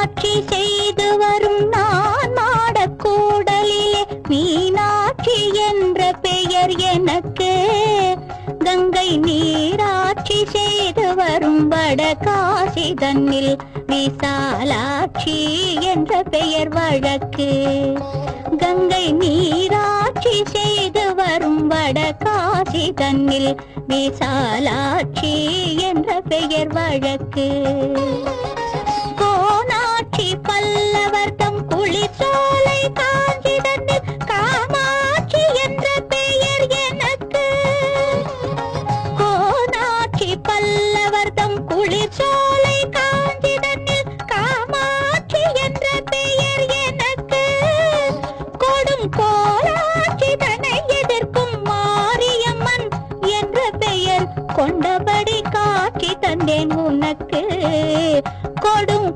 ஆட்சி செய்து வரும் நான் மாடக்கூடலிலே மீனாட்சி என்ற பெயர் எனக்கு. கங்கை நீராட்சி செய்து வரும் வடகாசி தன்னில் விசாலாட்சி என்ற பெயர் வழக்கு. கங்கை நீராட்சி செய்து வரும் வடகாசி தன்னில் விசாலாட்சி என்ற பெயர் வழக்கு. கோனாட்சி பல்லவர் தம் குளிர்சோலை காஞ்சி தன்னில் காமாட்சி என்ற பெயர் எனக்கு. கோனாட்சி பல்லவர் தம் குளிர்சோலை காஞ்சி தன்னில் காமாட்சி என்ற பெயர் எனக்கு. கொடும் கோலாட்சி தன்னை எதிர்க்கும் மாரியம்மன் என்ற பெயர் கொண்டபடி காட்சி தந்தேன் உனக்கு. கொடும்